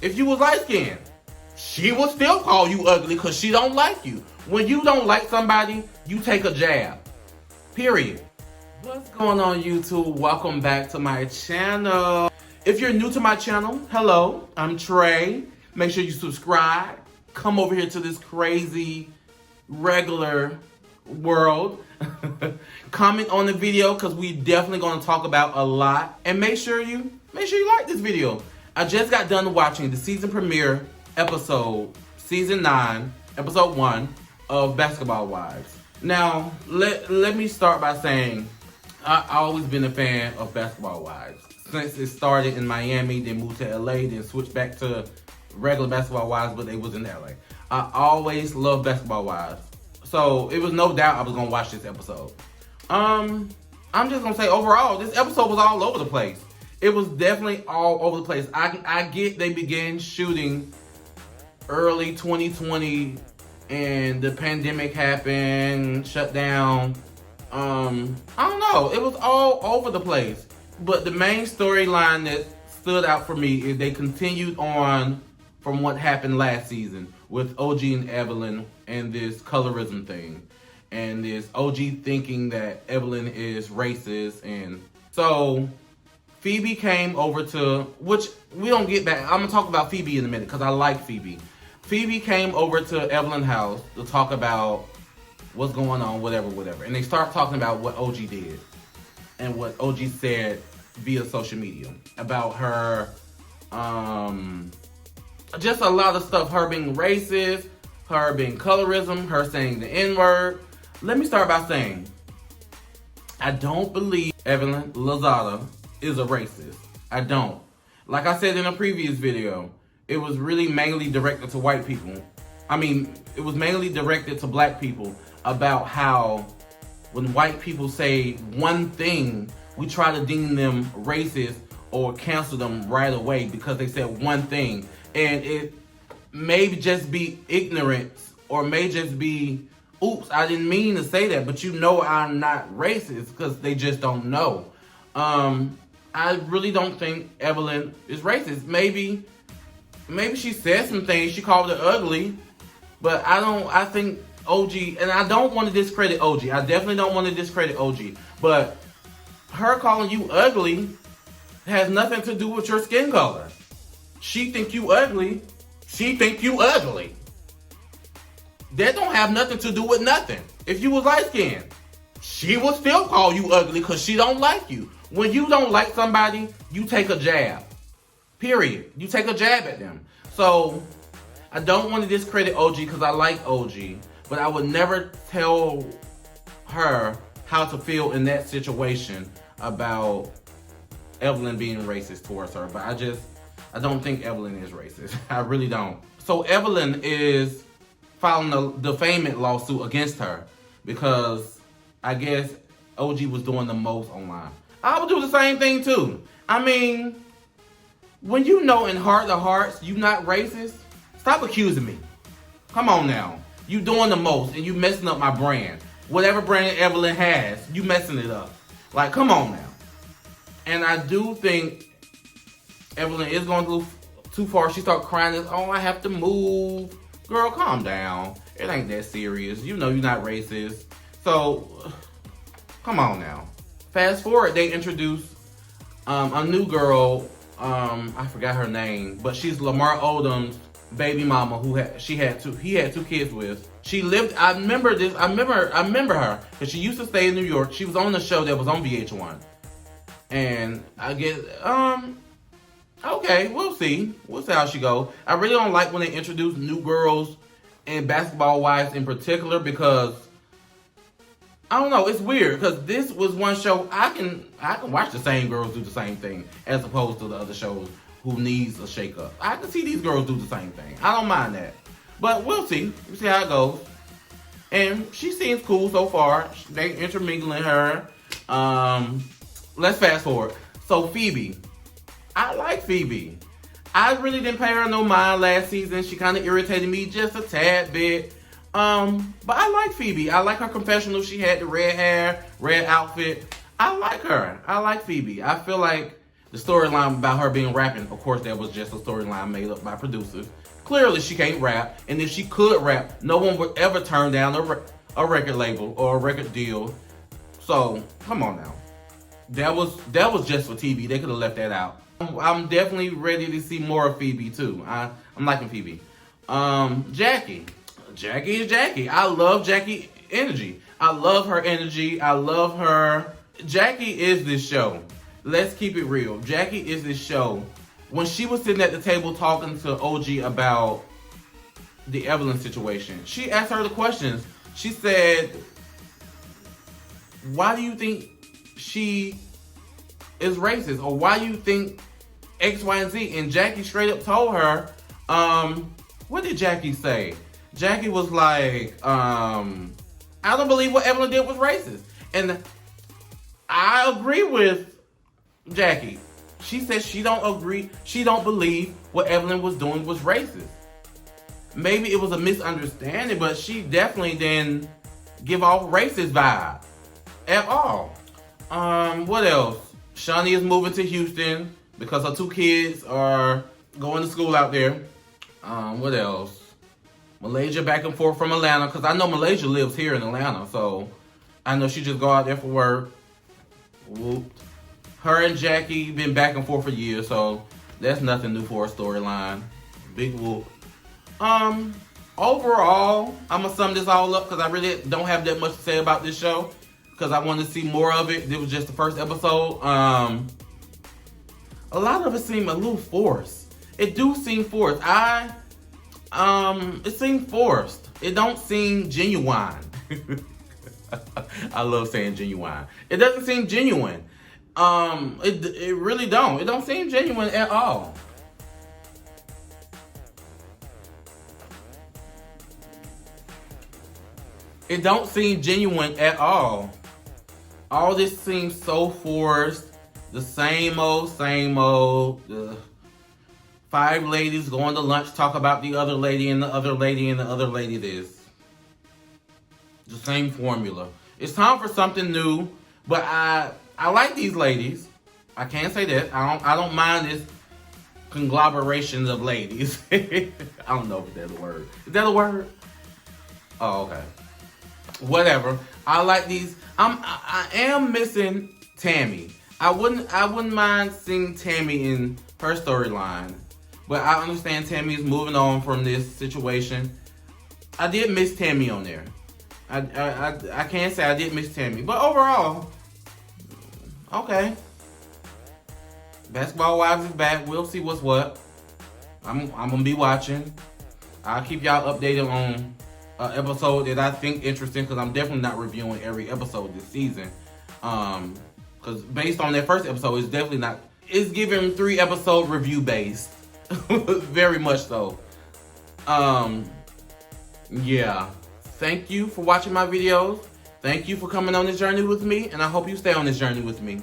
If you was light skinned, she will still call you ugly because she don't like you. When you don't like somebody, you take a jab. Period. What's going on, YouTube? Welcome back to my channel. If you're new to my channel, hello, I'm Trey. Make sure you subscribe. Come over here to this crazy, regular world. Comment on the video because we definitely going to talk about a lot. And make sure you like this video. I just got done watching the season premiere episode, season 9, episode 1 of Basketball Wives. Now, let me start by saying I've always been a fan of Basketball Wives. Since it started in Miami, then moved to LA, then switched back to regular Basketball Wives, but they was in LA. I always loved Basketball Wives. So it was no doubt I was gonna watch this episode. I'm just gonna say overall, this episode was all over the place. It was definitely all over the place. I get they began shooting early 2020 and the pandemic happened, shut down. I don't know. It was all over the place. But the main storyline that stood out for me is they continued on from what happened last season with OG and Evelyn and this colorism thing. And this OG thinking that Evelyn is racist. And so Phoebe came over to, which we don't get back. I'm going to talk about Phoebe in a minute because I like Phoebe. Phoebe came over to Evelyn's house to talk about what's going on, whatever. And they start talking about what OG did and what OG said via social media about her, just a lot of stuff. Her being racist, her being colorism, her saying the N-word. Let me start by saying, I don't believe Evelyn Lozada is a racist. I don't. Like I said in a previous video, it was really mainly directed to white people. I mean, it was mainly directed to black people about how when white people say one thing, we try to deem them racist or cancel them right away because they said one thing. And it may just be ignorance or may just be, oops, I didn't mean to say that, but you know I'm not racist because they just don't know. I really don't think Evelyn is racist. Maybe she said some things, she called her ugly, but I think OG, and I don't want to discredit OG. I definitely don't want to discredit OG, but her calling you ugly has nothing to do with your skin color. She think you ugly. She think you ugly. That don't have nothing to do with nothing. If you was light skinned, she will still call you ugly because she don't like you. When you don't like somebody, you take a jab. Period. You take a jab at them. So I don't want to discredit OG because I like OG, but I would never tell her how to feel in that situation about Evelyn being racist towards her. But I don't think Evelyn is racist. I really don't. So Evelyn is filing a defamation lawsuit against her because I guess OG was doing the most online. I would do the same thing too. I mean, when you know in heart of hearts you not racist, stop accusing me. Come on now. You doing the most and you messing up my brand. Whatever brand Evelyn has, you messing it up. Like, come on now. And I do think Evelyn is going to go too far. She start crying, oh, I have to move. Girl, calm down. It ain't that serious. You know you're not racist. So, come on now. Fast forward, they introduced a new girl. I forgot her name, but she's Lamar Odom's baby mama he had two kids with. She lived, I remember her because she used to stay in New York. She was on the show that was on VH1. And I guess, okay, we'll see. We'll see how she go. I really don't like when they introduce new girls and Basketball Wives in particular because I don't know, it's weird because this was one show I can watch the same girls do the same thing as opposed to the other shows who needs a shake up. I can see these girls do the same thing. I don't mind that. But we'll see. We'll see how it goes. And she seems cool so far. They intermingling her. Let's fast forward. So Phoebe. I like Phoebe. I really didn't pay her no mind last season. She kind of irritated me just a tad bit. But I like Phoebe. I like her confessional. She had the red hair, red outfit. I like her. I like Phoebe. I feel like The storyline about her being rapping, of course, that was just a storyline made up by producers. Clearly, she can't rap, and if she could rap, no one would ever turn down a record label or a record deal. So, come on now. That was just for TV. They could have left that out. I'm definitely ready to see more of Phoebe too. I'm liking Phoebe. Jackie. Jackie is Jackie. I love Jackie energy. I love her energy. I love her. Jackie is this show. Let's keep it real. Jackie is this show. When she was sitting at the table talking to OG about the Evelyn situation, she asked her the questions. She said, why do you think she is racist? Or why do you think X, Y, and Z? And Jackie straight up told her, what did Jackie say? Jackie was like, I don't believe what Evelyn did was racist. And I agree with Jackie. She said she don't believe what Evelyn was doing was racist. Maybe it was a misunderstanding, but she definitely didn't give off racist vibe at all. What else? Shaunie is moving to Houston because her 2 kids are going to school out there. What else? Malaysia back and forth from Atlanta, because I know Malaysia lives here in Atlanta, so I know she just go out there for work. Whoop. Her and Jackie been back and forth for years, so that's nothing new for a storyline. Big whoop. Overall, I'm gonna sum this all up because I really don't have that much to say about this show because I want to see more of it. This was just the first episode. A lot of it seemed a little forced. It do seem forced. It seemed forced. It don't seem genuine. I love saying genuine. It doesn't seem genuine. It really don't. It don't seem genuine at all. It don't seem genuine at all. All this seems so forced. The same old, same old. 5 ladies going to lunch, talk about the other lady and the other lady and the other lady this. The same formula. It's time for something new, but I like these ladies. I can't say that. I don't mind this conglomeration of ladies. I don't know if that's a word. Is that a word? Oh, okay. Whatever. I like these. I am missing Tammy. I wouldn't mind seeing Tammy in her storyline. But I understand Tammy is moving on from this situation. I did miss Tammy on there. I can't say I did miss Tammy. But overall, okay. Basketball Wives is back. We'll see what's what. I'm gonna be watching. I'll keep y'all updated on an episode that I think interesting because I'm definitely not reviewing every episode this season. Because based on that first episode, it's definitely not. It's giving 3 episode review based. Very much so. Yeah. Thank you for watching my videos. Thank you for coming on this journey with me, and I hope you stay on this journey with me.